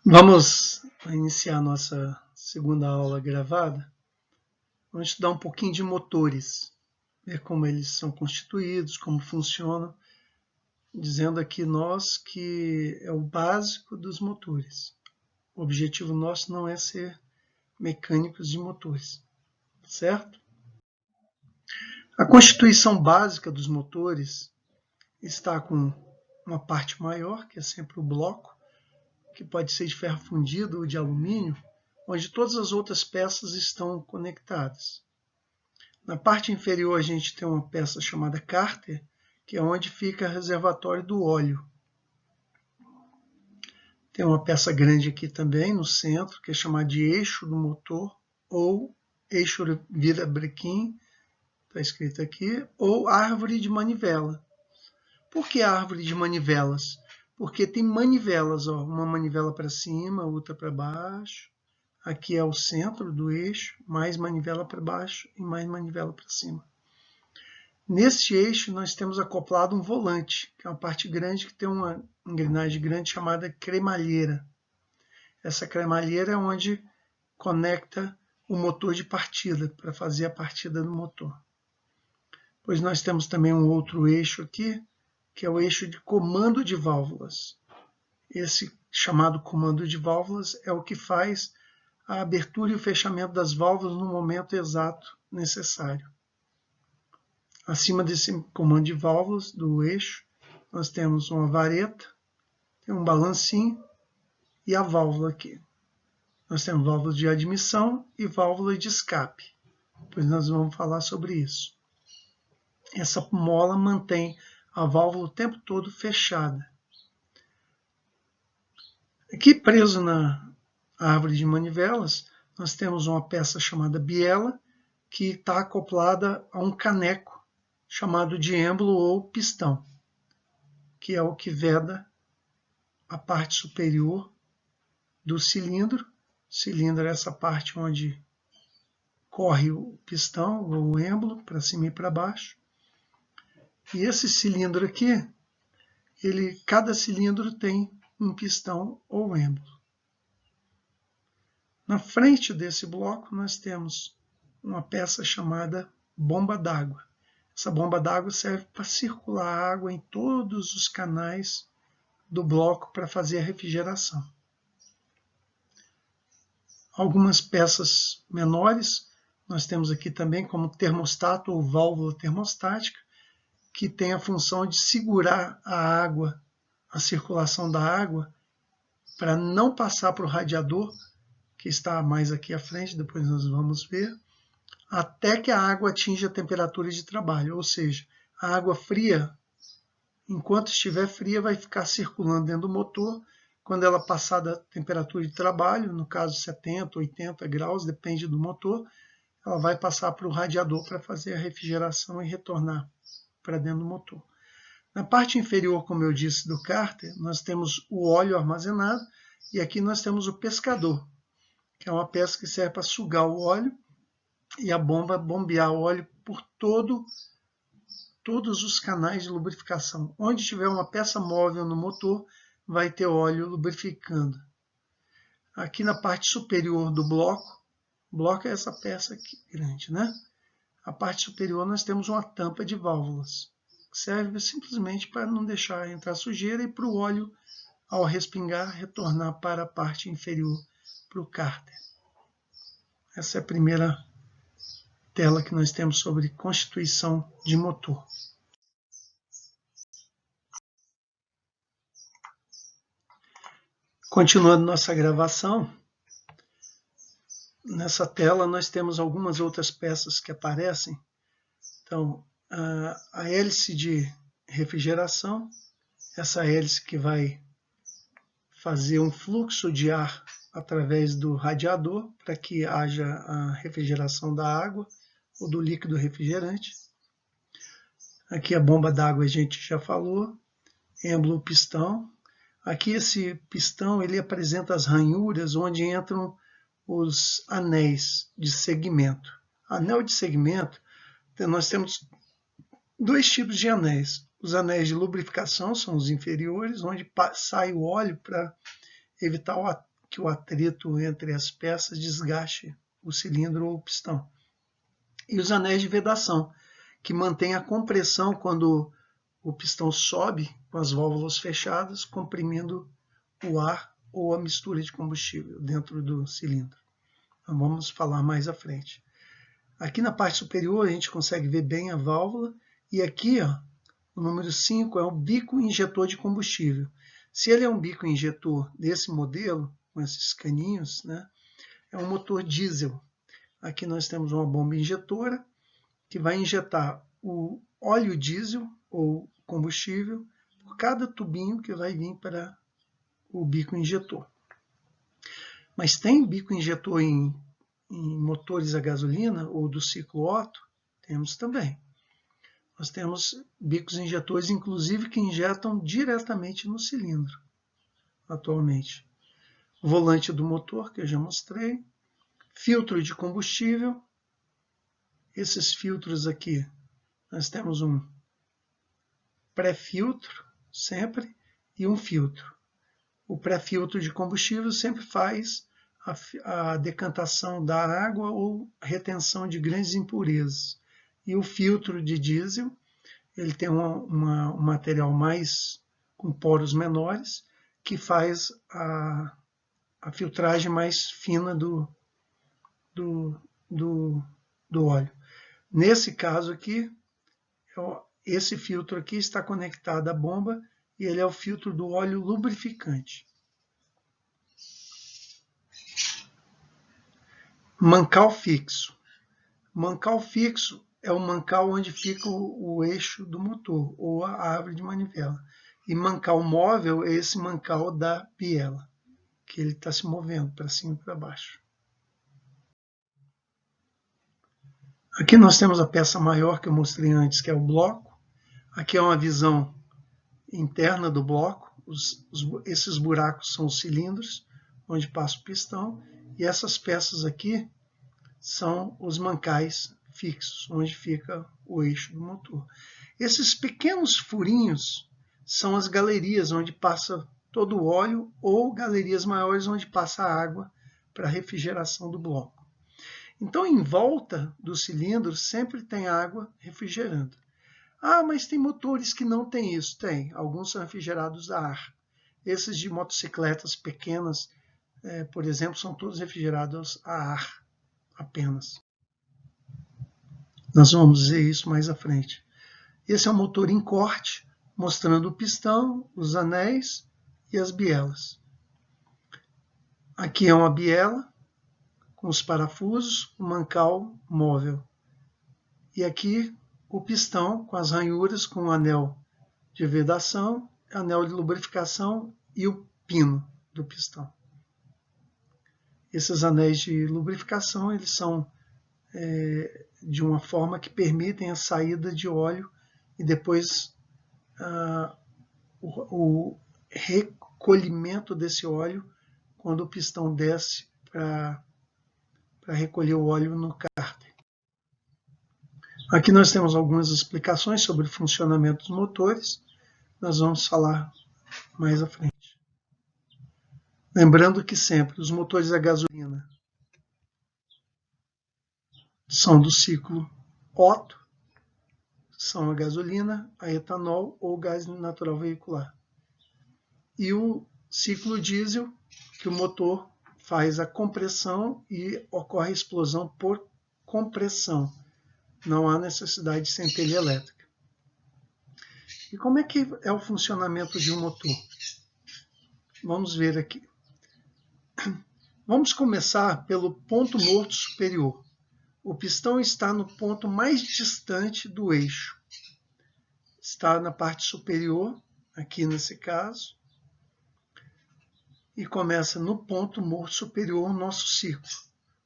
Vamos iniciar nossa segunda aula gravada. Vamos estudar um pouquinho de motores, ver como eles são constituídos, como funcionam, dizendo aqui nós que é o básico dos motores. O objetivo nosso não é ser mecânicos de motores, certo? A constituição básica dos motores está com uma parte maior, que é sempre o bloco, que pode ser de ferro fundido ou de alumínio, onde todas as outras peças estão conectadas. Na parte inferior a gente tem uma peça chamada cárter, que é onde fica o reservatório do óleo. Tem uma peça grande aqui também no centro, que é chamada de eixo do motor, ou eixo virabrequim, está escrito aqui, ou árvore de manivela. Por que árvore de manivelas? Porque tem manivelas, ó, uma manivela para cima, outra para baixo. Aqui é o centro do eixo, mais manivela para baixo e mais manivela para cima. Neste eixo nós temos acoplado um volante, que é uma parte grande que tem uma engrenagem grande chamada cremalheira. Essa cremalheira é onde conecta o motor de partida, para fazer a partida do motor. Pois nós temos também um outro eixo aqui, que é o eixo de comando de válvulas. Esse chamado comando de válvulas é o que faz a abertura e o fechamento das válvulas no momento exato necessário. Acima desse comando de válvulas do eixo, nós temos uma vareta, tem um balancinho e a válvula aqui. Nós temos válvula de admissão e válvula de escape. Depois nós vamos falar sobre isso. Essa mola mantém a válvula o tempo todo fechada. Aqui preso na árvore de manivelas, nós temos uma peça chamada biela, que está acoplada a um caneco chamado de êmbolo ou pistão, que é o que veda a parte superior do cilindro. Cilindro é essa parte onde corre o pistão ou o êmbolo para cima e para baixo. E esse cilindro aqui, cada cilindro tem um pistão ou êmbolo. Na frente desse bloco nós temos uma peça chamada bomba d'água. Essa bomba d'água serve para circular água em todos os canais do bloco para fazer a refrigeração. Algumas peças menores nós temos aqui também como termostato ou válvula termostática, que tem a função de segurar a água, a circulação da água, para não passar para o radiador, que está mais aqui à frente, depois nós vamos ver, até que a água atinja a temperatura de trabalho, ou seja, a água fria, enquanto estiver fria, vai ficar circulando dentro do motor. Quando ela passar da temperatura de trabalho, no caso 70, 80 graus, depende do motor, ela vai passar para o radiador para fazer a refrigeração e retornar para dentro do motor. Na parte inferior, como eu disse, do cárter, nós temos o óleo armazenado e aqui nós temos o pescador, que é uma peça que serve para sugar o óleo e a bomba bombear o óleo por todos os canais de lubrificação. Onde tiver uma peça móvel no motor, vai ter óleo lubrificando. Aqui na parte superior do bloco, o bloco é essa peça aqui grande, né? A parte superior nós temos uma tampa de válvulas, que serve simplesmente para não deixar entrar sujeira e para o óleo, ao respingar, retornar para a parte inferior, para o cárter. Essa é a primeira tela que nós temos sobre constituição de motor. Continuando nossa gravação, nessa tela nós temos algumas outras peças que aparecem. Então, a hélice de refrigeração, essa hélice que vai fazer um fluxo de ar através do radiador para que haja a refrigeração da água ou do líquido refrigerante. Aqui a bomba d'água a gente já falou, êmbolo pistão. Aqui esse pistão ele apresenta as ranhuras onde entram os anéis de segmento. Anel de segmento, nós temos dois tipos de anéis. Os anéis de lubrificação são os inferiores, onde sai o óleo para evitar que o atrito entre as peças desgaste o cilindro ou o pistão. E os anéis de vedação, que mantêm a compressão quando o pistão sobe com as válvulas fechadas, comprimindo o ar ou a mistura de combustível dentro do cilindro. Então, vamos falar mais à frente. Aqui na parte superior a gente consegue ver bem a válvula, e aqui ó, o número 5 é o bico injetor de combustível. Se ele é um bico injetor desse modelo, com esses caninhos, né, é um motor diesel. Aqui nós temos uma bomba injetora que vai injetar o óleo diesel ou combustível por cada tubinho que vai vir para o bico injetor. Mas tem bico injetor em motores a gasolina ou do ciclo Otto? Temos também. Nós temos bicos injetores, inclusive, que injetam diretamente no cilindro, atualmente. Volante do motor, que eu já mostrei. Filtro de combustível. Esses filtros aqui, nós temos um pré-filtro, sempre, e um filtro. O pré-filtro de combustível sempre faz a decantação da água ou retenção de grandes impurezas. E o filtro de diesel, ele tem um material mais com poros menores, que faz a filtragem mais fina do óleo. Nesse caso aqui, esse filtro aqui está conectado à bomba e ele é o filtro do óleo lubrificante. Mancal fixo. Mancal fixo é o mancal onde fica o eixo do motor, ou a árvore de manivela. E mancal móvel é esse mancal da biela, que ele está se movendo para cima e para baixo. Aqui nós temos a peça maior que eu mostrei antes, que é o bloco. Aqui é uma visão interna do bloco. Esses buracos são os cilindros, onde passa o pistão. E essas peças aqui são os mancais fixos, onde fica o eixo do motor. Esses pequenos furinhos são as galerias, onde passa todo o óleo, ou galerias maiores, onde passa a água para a refrigeração do bloco. Então, em volta do cilindro, sempre tem água refrigerando. Ah, mas tem motores que não tem isso. Tem. Alguns são refrigerados a ar. Esses de motocicletas pequenas, por exemplo, são todos refrigerados a ar apenas. Nós vamos ver isso mais à frente. Esse é um motor em corte, mostrando o pistão, os anéis e as bielas. Aqui é uma biela com os parafusos, o mancal móvel. E aqui o pistão com as ranhuras, com o anel de vedação, anel de lubrificação e o pino do pistão. Esses anéis de lubrificação, eles são de uma forma que permitem a saída de óleo e depois o recolhimento desse óleo quando o pistão desce para recolher o óleo no cárter. Aqui nós temos algumas explicações sobre o funcionamento dos motores. Nós vamos falar mais à frente. Lembrando que sempre os motores a gasolina são do ciclo Otto, são a gasolina, a etanol ou gás natural veicular. E o ciclo diesel, que o motor faz a compressão e ocorre a explosão por compressão. Não há necessidade de centelha elétrica. E como é que é o funcionamento de um motor? Vamos ver aqui. Vamos começar pelo ponto morto superior. O pistão está no ponto mais distante do eixo. Está na parte superior, aqui nesse caso. E começa no ponto morto superior o nosso ciclo.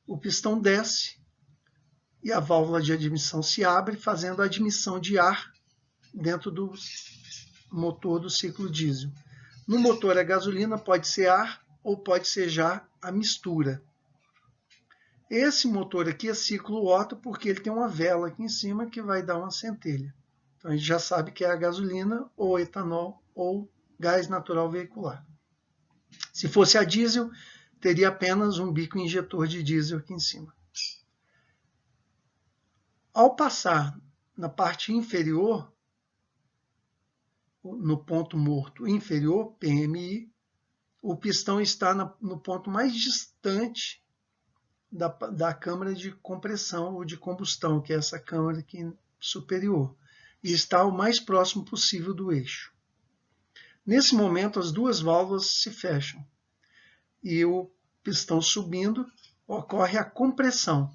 O pistão desce e a válvula de admissão se abre, fazendo a admissão de ar dentro do motor do ciclo diesel. No motor a gasolina pode ser ar ou pode ser já a mistura. Esse motor aqui é ciclo Otto porque ele tem uma vela aqui em cima que vai dar uma centelha. Então a gente já sabe que é a gasolina ou etanol ou gás natural veicular. Se fosse a diesel, teria apenas um bico injetor de diesel aqui em cima. Ao passar na parte inferior, no ponto morto inferior, PMI, o pistão está no ponto mais distante da câmara de compressão ou de combustão, que é essa câmara aqui superior, e está o mais próximo possível do eixo. Nesse momento, as duas válvulas se fecham e o pistão subindo, ocorre a compressão.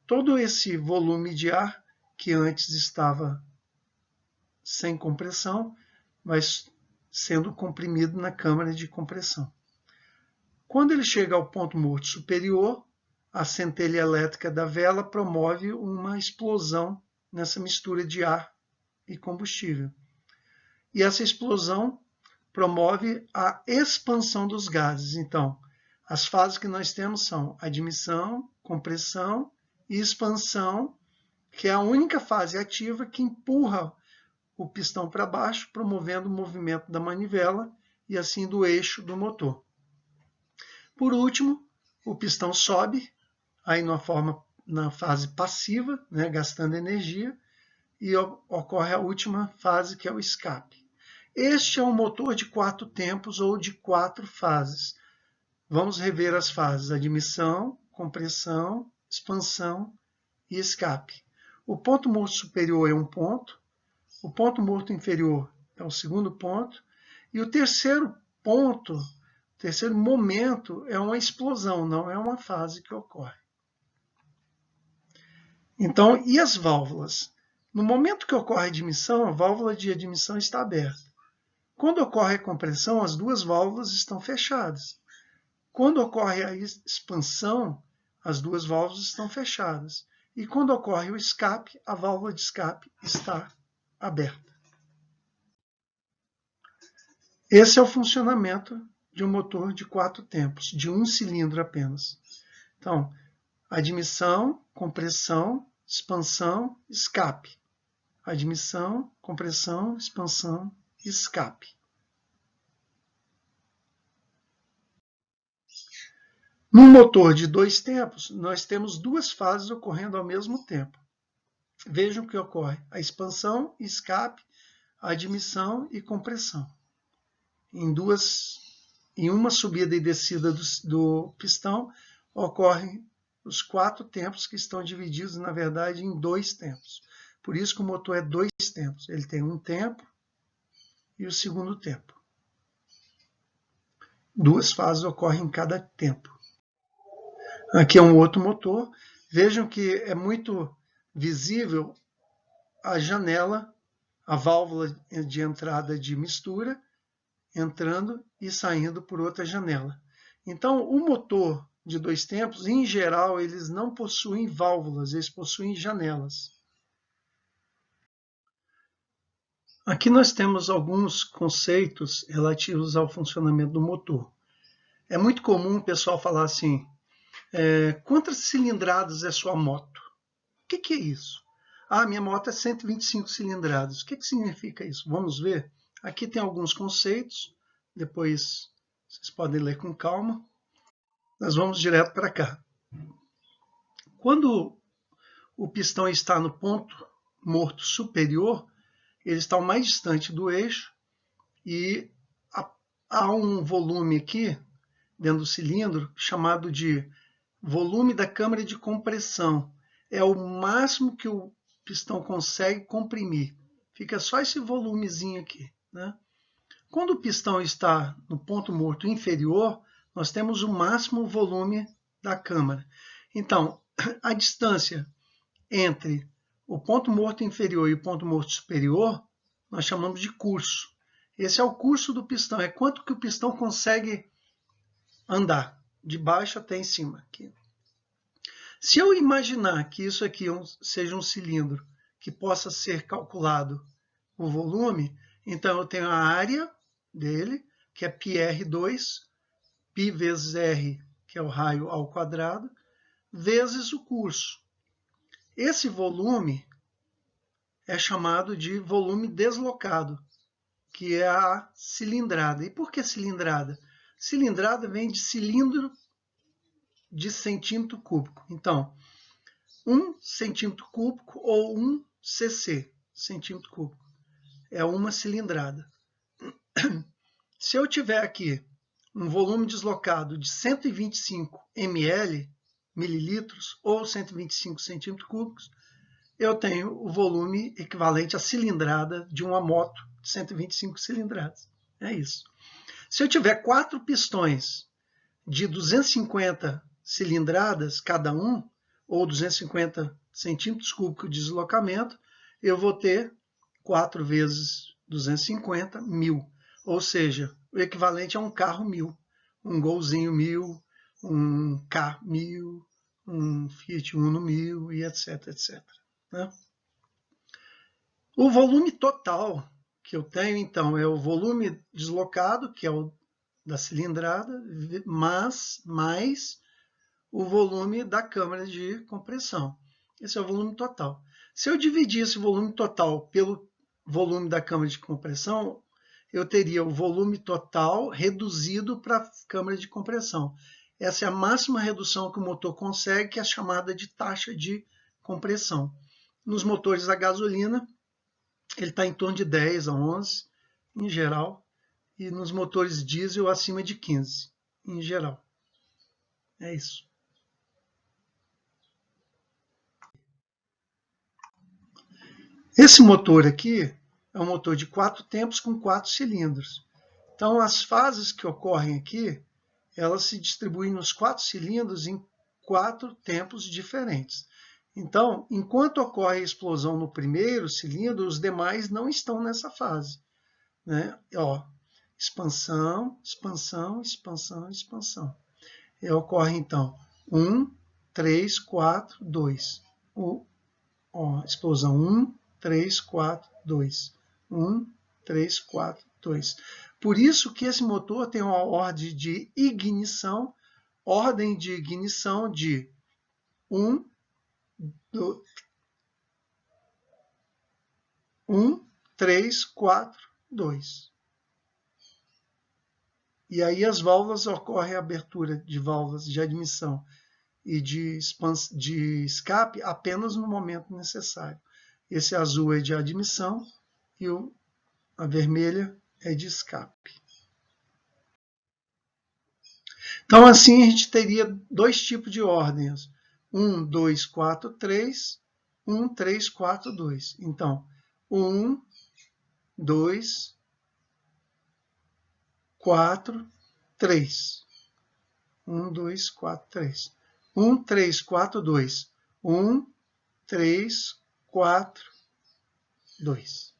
Todo esse volume de ar que antes estava sem compressão vai sendo comprimido na câmara de compressão. Quando ele chega ao ponto morto superior, a centelha elétrica da vela promove uma explosão nessa mistura de ar e combustível. E essa explosão promove a expansão dos gases. Então, as fases que nós temos são admissão, compressão e expansão, que é a única fase ativa que empurra o pistão para baixo, promovendo o movimento da manivela e assim do eixo do motor. Por último, o pistão sobe, aí na fase passiva, né, gastando energia, e ocorre a última fase, que é o escape. Este é um motor de 4 tempos ou de 4 fases. Vamos rever as fases: admissão, compressão, expansão e escape. O ponto morto superior é um ponto, o ponto morto inferior é o segundo ponto, e o terceiro ponto, o terceiro momento, é uma explosão, não é uma fase que ocorre. Então, e as válvulas? No momento que ocorre a admissão, a válvula de admissão está aberta. Quando ocorre a compressão, as duas válvulas estão fechadas. Quando ocorre a expansão, as duas válvulas estão fechadas. E quando ocorre o escape, a válvula de escape está aberta. Esse é o funcionamento de um motor de 4 tempos, de um cilindro apenas. Então, admissão, compressão, expansão, escape. Admissão, compressão, expansão, escape. Num motor de 2 tempos, nós temos 2 fases ocorrendo ao mesmo tempo. Vejam o que ocorre: a expansão, escape, a admissão e compressão. Em uma subida e descida do pistão, ocorrem os 4 tempos, que estão divididos, na verdade, em 2 tempos. Por isso que o motor é 2 tempos. Ele tem um tempo e o segundo tempo. 2 fases ocorrem em cada tempo. Aqui é um outro motor. Vejam que é muito visível a janela, a válvula de entrada de mistura, entrando e saindo por outra janela. Então, o motor de 2 tempos, em geral, eles não possuem válvulas, eles possuem janelas. Aqui nós temos alguns conceitos relativos ao funcionamento do motor. É muito comum o pessoal falar assim: quantas cilindradas é sua moto? O que é isso? Ah, minha moto é 125 cilindradas. O que significa isso? Vamos ver. Aqui tem alguns conceitos, depois vocês podem ler com calma. Nós vamos direto para cá. Quando o pistão está no ponto morto superior, ele está o mais distante do eixo e há um volume aqui dentro do cilindro chamado de volume da câmara de compressão. É o máximo que o pistão consegue comprimir. Fica só esse volumezinho aqui, né? Quando o pistão está no ponto morto inferior, nós temos o máximo volume da câmara. Então, a distância entre o ponto morto inferior e o ponto morto superior, nós chamamos de curso. Esse é o curso do pistão, é quanto que o pistão consegue andar, de baixo até em cima. Aqui. Se eu imaginar que isso aqui seja um cilindro que possa ser calculado o volume, então eu tenho a área dele, que é πr2, π vezes r, que é o raio ao quadrado, vezes o curso. Esse volume é chamado de volume deslocado, que é a cilindrada. E por que cilindrada? Cilindrada vem de cilindro de centímetro cúbico. Então, 1 centímetro cúbico ou 1 cc, centímetro cúbico, é uma cilindrada. Se eu tiver aqui um volume deslocado de 125 ml, mililitros, ou 125 centímetros cúbicos, eu tenho o volume equivalente à cilindrada de uma moto de 125 cilindradas. É isso. Se eu tiver 4 pistões de 250 cilindradas cada um, ou 250 centímetros cúbicos de deslocamento, eu vou ter 4 vezes 250, 1000. Ou seja, o equivalente a um carro 1000, um Golzinho 1000, um K 1000, um Fiat Uno 1000 e etc, etc. Né? O volume total que eu tenho, então, é o volume deslocado, que é o da cilindrada, mais o volume da câmara de compressão. Esse é o volume total. Se eu dividir esse volume total pelo volume da câmara de compressão, eu teria o volume total reduzido para a câmara de compressão. Essa é a máxima redução que o motor consegue, que é chamada de taxa de compressão. Nos motores a gasolina, ele está em torno de 10 a 11, em geral, e nos motores diesel acima de 15, em geral. É isso. Esse motor aqui é um motor de 4 tempos com 4 cilindros. Então, as fases que ocorrem aqui, elas se distribuem nos 4 cilindros em 4 tempos diferentes. Então, enquanto ocorre a explosão no primeiro cilindro, os demais não estão nessa fase. Né? Ó, expansão, expansão, expansão, expansão. E ocorre, então, 1, 3, 4, 2. Explosão 1, 3, 4, 2. 1, 3, 4, 2. Por isso que esse motor tem uma ordem de ignição de 1, 3, 4, 2. E aí as válvulas ocorre a abertura de válvulas de admissão e de escape apenas no momento necessário. Esse azul é de admissão e a vermelha é de escape. Então, assim, a gente teria 2 tipos de ordens. 1, 2, 4, 3. 1, 3, 4, 2. Então, 1, 2, 4, 3. 1, 2, 4, 3. 1, 3, 4, 2. 1, 3, 4, 2.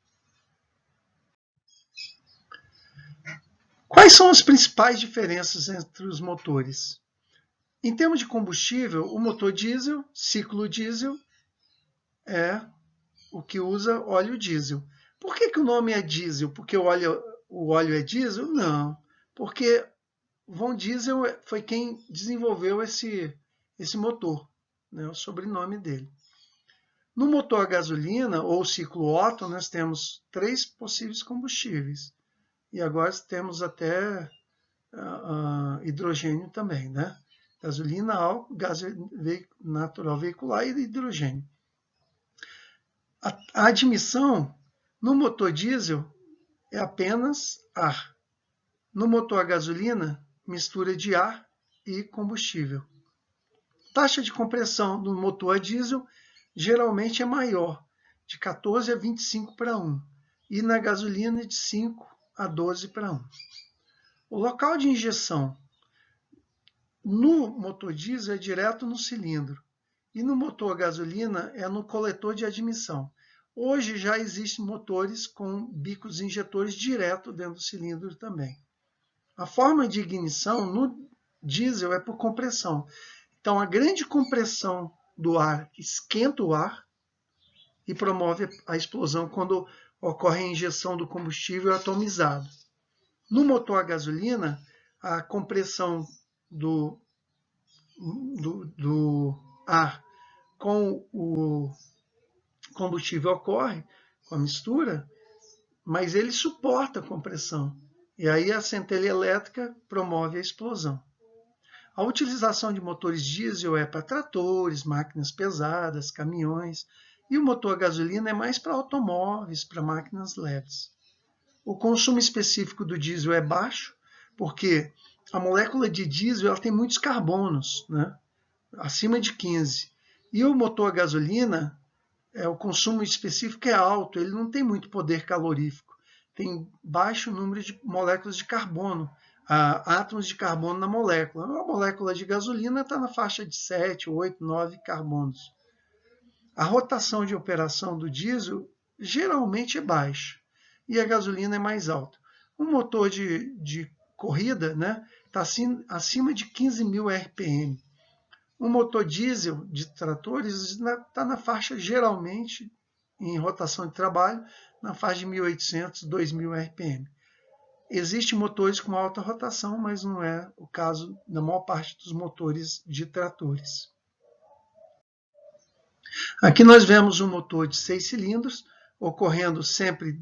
Quais são as principais diferenças entre os motores? Em termos de combustível, o motor diesel, ciclo diesel, é o que usa óleo diesel. Por que o nome é diesel? Porque o óleo é diesel? Não, porque Von Diesel foi quem desenvolveu esse motor, né, o sobrenome dele. No motor a gasolina, ou ciclo Otto, nós temos 3 possíveis combustíveis. E agora temos até hidrogênio também, né? Gasolina, álcool, gás natural veicular e hidrogênio. A admissão no motor diesel é apenas ar. No motor a gasolina, mistura de ar e combustível. Taxa de compressão no motor a diesel geralmente é maior, de 14 a 25 para 1, e na gasolina de 5 a 12 para 1. O local de injeção no motor diesel é direto no cilindro, e no motor a gasolina é no coletor de admissão. Hoje já existem motores com bicos injetores direto dentro do cilindro também. A forma de ignição no diesel é por compressão. Então, a grande compressão do ar esquenta o ar e promove a explosão quando ocorre a injeção do combustível atomizado. No motor a gasolina, a compressão do ar com o combustível ocorre, com a mistura, mas ele suporta a compressão. E aí a centelha elétrica promove a explosão. A utilização de motores diesel é para tratores, máquinas pesadas, caminhões, e o motor a gasolina é mais para automóveis, para máquinas leves. O consumo específico do diesel é baixo, porque a molécula de diesel ela tem muitos carbonos, né? Acima de 15. E o motor a gasolina, o consumo específico é alto, ele não tem muito poder calorífico, tem baixo número de moléculas de carbono, átomos de carbono na molécula. A molécula de gasolina está na faixa de 7, 8, 9 carbonos. A rotação de operação do diesel geralmente é baixa e a gasolina é mais alta. Um motor de corrida está acima de 15.000 RPM. Um motor diesel de tratores está na faixa, geralmente, em rotação de trabalho, na faixa de 1.800, 2.000 RPM. Existem motores com alta rotação, mas não é o caso da maior parte dos motores de tratores. Aqui nós vemos um motor de 6 cilindros, ocorrendo sempre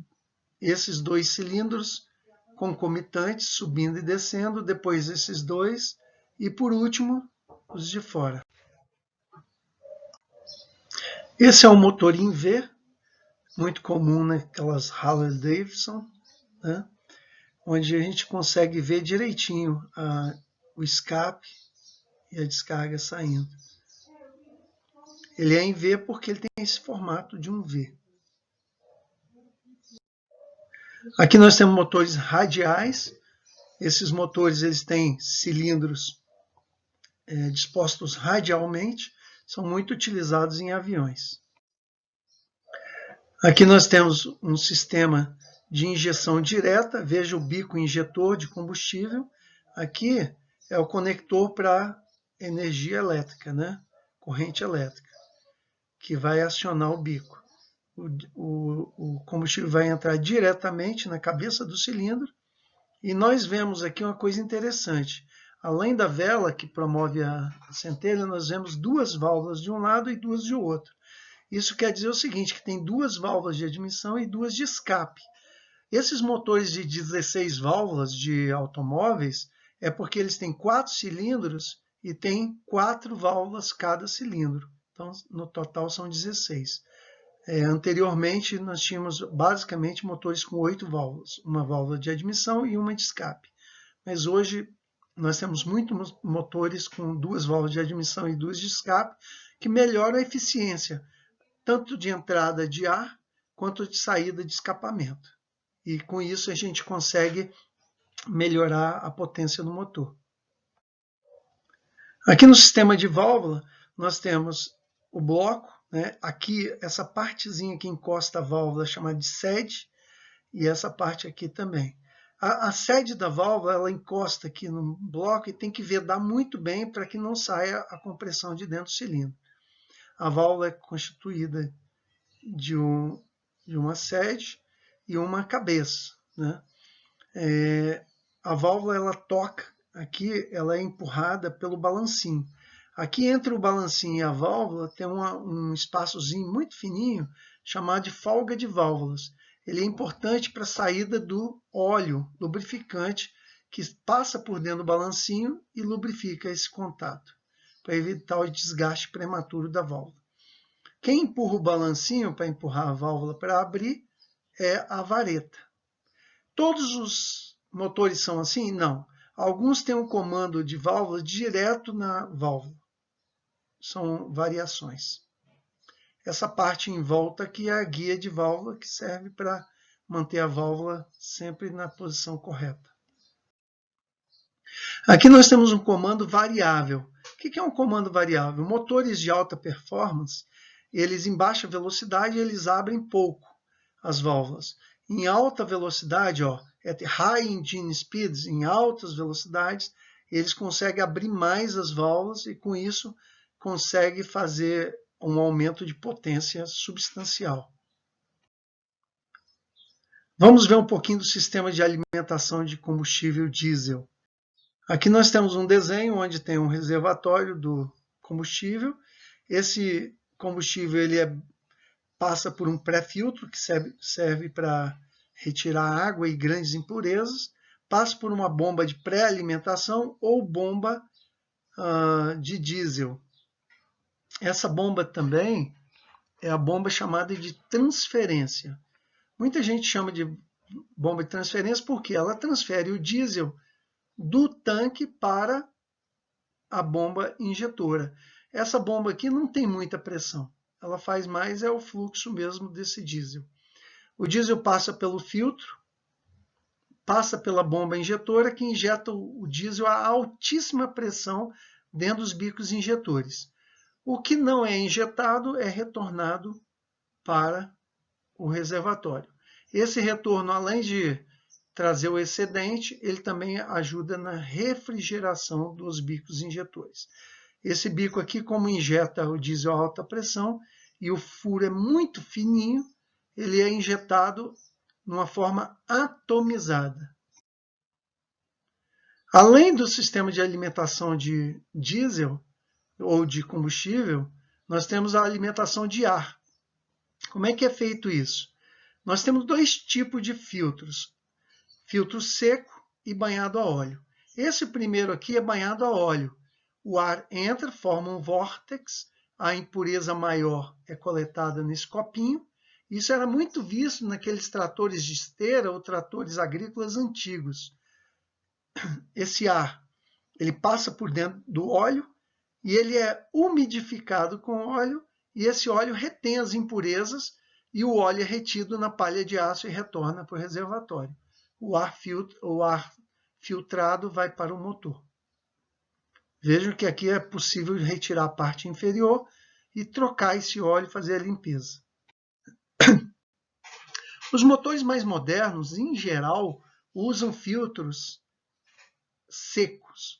esses 2 cilindros concomitantes, subindo e descendo, depois esses 2, e por último, os de fora. Esse é um motor em V, muito comum naquelas Harley-Davidson, né? Onde a gente consegue ver direitinho o escape e a descarga saindo. Ele é em V porque ele tem esse formato de um V. Aqui nós temos motores radiais. Esses motores eles têm cilindros dispostos radialmente, são muito utilizados em aviões. Aqui nós temos um sistema de injeção direta, veja o bico injetor de combustível. Aqui é o conector para energia elétrica, né? Corrente elétrica, que vai acionar o bico. O combustível vai entrar diretamente na cabeça do cilindro. E nós vemos aqui uma coisa interessante. Além da vela que promove a centelha, nós vemos 2 válvulas de um lado e 2 de outro. Isso quer dizer o seguinte, que tem 2 válvulas de admissão e 2 de escape. Esses motores de 16 válvulas de automóveis é porque eles têm 4 cilindros e tem 4 válvulas cada cilindro. Então, no total são 16. Anteriormente, nós tínhamos basicamente motores com 8 válvulas, uma válvula de admissão e uma de escape. Mas hoje nós temos muitos motores com 2 válvulas de admissão e 2 de escape, que melhoram a eficiência, tanto de entrada de ar, quanto de saída de escapamento. E com isso a gente consegue melhorar a potência do motor. Aqui no sistema de válvula, nós temos o bloco, né? Aqui, essa partezinha que encosta a válvula é chamada de sede, e essa parte aqui também. A sede da válvula, ela encosta aqui no bloco e tem que vedar muito bem para que não saia a compressão de dentro do cilindro. A válvula é constituída de uma sede e uma cabeça, né? A válvula ela toca aqui, ela é empurrada pelo balancinho. Aqui entre o balancinho e a válvula tem um espaçozinho muito fininho chamado de folga de válvulas. Ele é importante para a saída do óleo lubrificante que passa por dentro do balancinho e lubrifica esse contato, para evitar o desgaste prematuro da válvula. Quem empurra o balancinho para empurrar a válvula para abrir é a vareta. Todos os motores são assim? Não. Alguns têm um comando de válvula direto na válvula. São variações. Essa parte em volta aqui é a guia de válvula que serve para manter a válvula sempre na posição correta. Aqui nós temos um comando variável. O que é um comando variável? Motores de alta performance, eles em baixa velocidade eles abrem pouco as válvulas. Em alta velocidade, high engine speeds, em altas velocidades, eles conseguem abrir mais as válvulas e com isso consegue fazer um aumento de potência substancial. Vamos ver um pouquinho do sistema de alimentação de combustível diesel. Aqui nós temos um desenho onde tem um reservatório do combustível. Esse combustível passa por um pré-filtro que serve para retirar água e grandes impurezas, passa por uma bomba de pré-alimentação ou bomba de diesel. Essa bomba também é a bomba chamada de transferência. Muita gente chama de bomba de transferência porque ela transfere o diesel do tanque para a bomba injetora. Essa bomba aqui não tem muita pressão. Ela faz mais o fluxo mesmo desse diesel. O diesel passa pelo filtro, passa pela bomba injetora, que injeta o diesel a altíssima pressão dentro dos bicos injetores. O que não é injetado é retornado para o reservatório. Esse retorno, além de trazer o excedente, ele também ajuda na refrigeração dos bicos injetores. Esse bico aqui, como injeta o diesel a alta pressão e o furo é muito fininho, ele é injetado numa forma atomizada. Além do sistema de alimentação de diesel ou de combustível, nós temos a alimentação de ar. Como é que é feito isso? Nós temos dois tipos de filtros, filtro seco e banhado a óleo. Esse primeiro aqui é banhado a óleo. O ar entra, forma um vórtex, a impureza maior é coletada nesse copinho. Isso era muito visto naqueles tratores de esteira ou tratores agrícolas antigos. Esse ar, ele passa por dentro do óleo e ele é umidificado com óleo e esse óleo retém as impurezas e o óleo é retido na palha de aço e retorna para o reservatório. O ar filtrado vai para o motor. Vejam que aqui é possível retirar a parte inferior e trocar esse óleo e fazer a limpeza. Os motores mais modernos, em geral, usam filtros secos.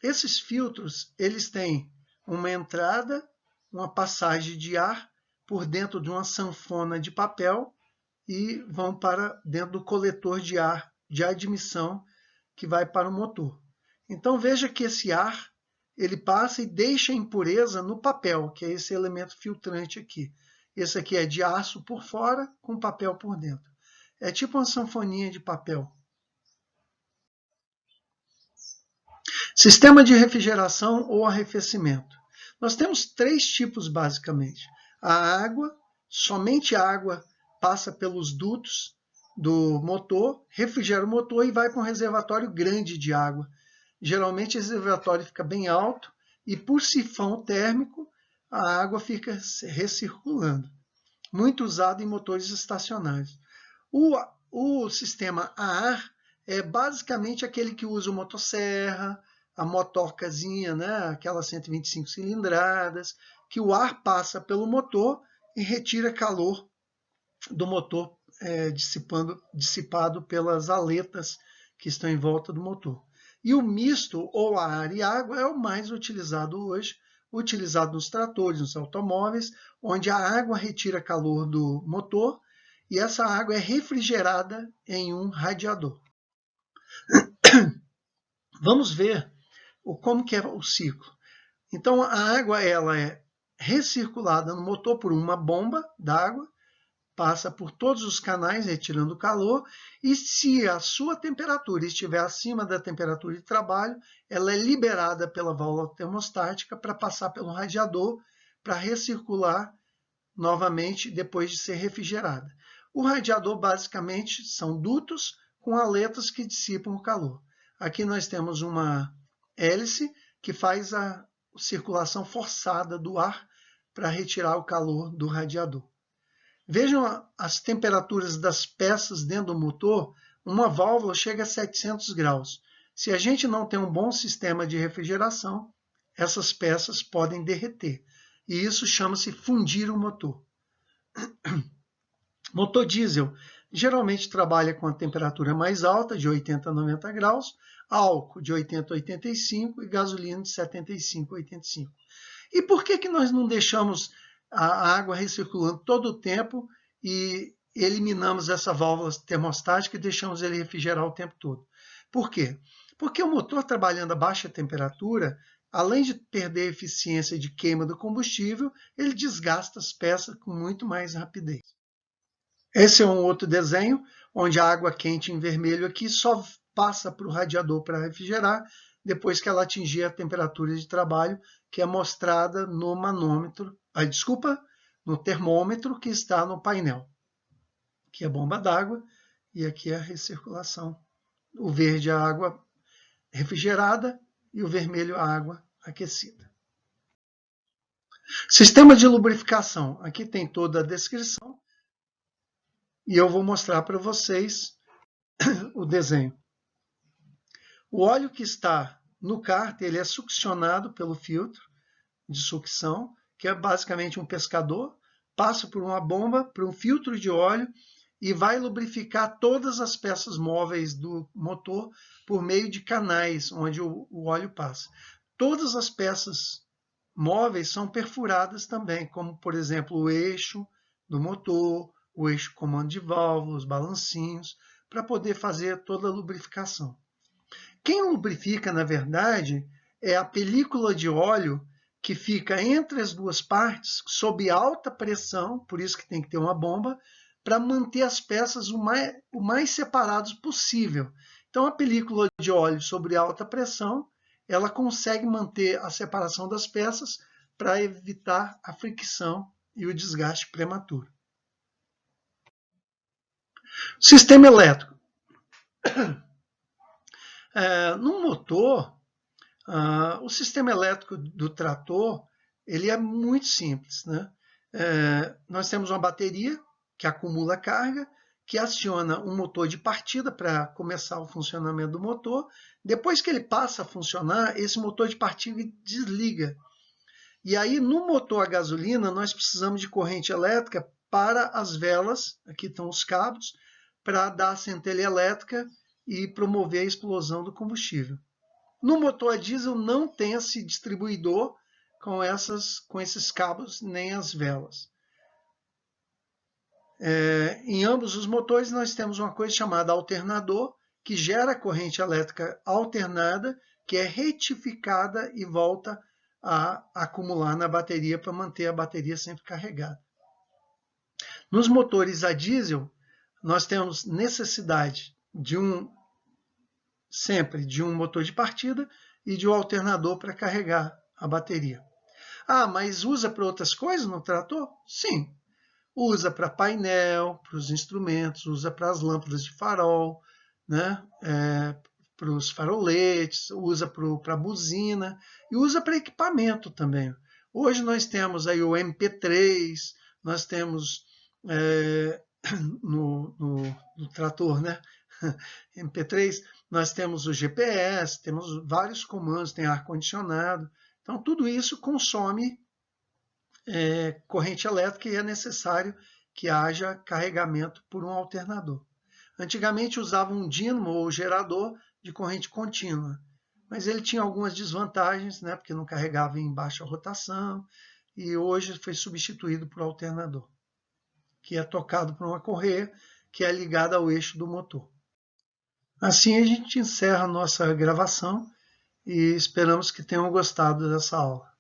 Esses filtros, eles têm uma entrada, uma passagem de ar por dentro de uma sanfona de papel e vão para dentro do coletor de ar de admissão que vai para o motor. Então veja que esse ar ele passa e deixa a impureza no papel, que é esse elemento filtrante aqui. Esse aqui é de aço por fora com papel por dentro. É tipo uma sanfoninha de papel. Sistema de refrigeração ou arrefecimento. Nós temos três tipos basicamente. A água, somente a água passa pelos dutos do motor, refrigera o motor e vai para um reservatório grande de água. Geralmente esse reservatório fica bem alto e por sifão térmico a água fica recirculando. Muito usado em motores estacionários. O sistema a ar é basicamente aquele que usa o motosserra, a motocazinha, né? Aquelas 125 cilindradas, que o ar passa pelo motor e retira calor do motor dissipado pelas aletas que estão em volta do motor. E o misto, ou a ar e água, é o mais utilizado hoje, utilizado nos tratores, nos automóveis, onde a água retira calor do motor e essa água é refrigerada em um radiador. Vamos ver como que é o ciclo. Então, a água ela é recirculada no motor por uma bomba d'água, passa por todos os canais retirando calor e se a sua temperatura estiver acima da temperatura de trabalho, ela é liberada pela válvula termostática para passar pelo radiador para recircular novamente depois de ser refrigerada. O radiador basicamente são dutos com aletas que dissipam o calor. Aqui nós temos uma hélice que faz a circulação forçada do ar para retirar o calor do radiador. Vejam as temperaturas das peças dentro do motor, uma válvula chega a 700 graus. Se a gente não tem um bom sistema de refrigeração, essas peças podem derreter. E isso chama-se fundir o motor. Motor diesel geralmente trabalha com a temperatura mais alta, de 80 a 90 graus, álcool de 80 a 85 e gasolina de 75 a 85. E por que nós não deixamos a água recirculando todo o tempo e eliminamos essa válvula termostática e deixamos ele refrigerar o tempo todo? Por quê? Porque o motor trabalhando a baixa temperatura, além de perder a eficiência de queima do combustível, ele desgasta as peças com muito mais rapidez. Esse é um outro desenho, onde a água quente em vermelho aqui só passa para o radiador para refrigerar, depois que ela atingir a temperatura de trabalho que é mostrada no manômetro, no termômetro que está no painel. Aqui é a bomba d'água e aqui é a recirculação. O verde é a água refrigerada e o vermelho a água aquecida. Sistema de lubrificação. Aqui tem toda a descrição e eu vou mostrar para vocês o desenho. O óleo que está no cárter, ele é succionado pelo filtro de sucção, que é basicamente um pescador, passa por uma bomba, por um filtro de óleo e vai lubrificar todas as peças móveis do motor por meio de canais onde o óleo passa. Todas as peças móveis são perfuradas também, como, por exemplo, o eixo do motor, o eixo comando de válvula, os balancinhos, para poder fazer toda a lubrificação. Quem lubrifica, na verdade, é a película de óleo que fica entre as duas partes, sob alta pressão, por isso que tem que ter uma bomba, para manter as peças o mais separados possível. Então, a película de óleo sobre alta pressão, ela consegue manter a separação das peças para evitar a fricção e o desgaste prematuro. Sistema elétrico. No motor, o sistema elétrico do trator ele é muito simples, né? Nós temos uma bateria que acumula carga, que aciona um motor de partida para começar o funcionamento do motor. Depois que ele passa a funcionar, esse motor de partida desliga. E aí, no motor a gasolina, nós precisamos de corrente elétrica para as velas, aqui estão os cabos, para dar a centelha elétrica e promover a explosão do combustível. No motor a diesel não tem esse distribuidor com esses cabos nem as velas. Em ambos os motores nós temos uma coisa chamada alternador, que gera corrente elétrica alternada, que é retificada e volta a acumular na bateria para manter a bateria sempre carregada. Nos motores a diesel, nós temos necessidade sempre de um motor de partida e de um alternador para carregar a bateria. Mas usa para outras coisas no trator? Sim. Usa para painel, para os instrumentos, usa para as lâmpadas de farol, né? Para os faroletes, usa para a buzina e usa para equipamento também. Hoje nós temos aí o MP3, nós temos no trator, né? MP3, nós temos o GPS, temos vários comandos, tem ar-condicionado. Então, tudo isso consome corrente elétrica e é necessário que haja carregamento por um alternador. Antigamente usava um dínamo ou gerador de corrente contínua, mas ele tinha algumas desvantagens, né, porque não carregava em baixa rotação, e hoje foi substituído por alternador, que é tocado por uma correia que é ligada ao eixo do motor. Assim a gente encerra a nossa gravação e esperamos que tenham gostado dessa aula.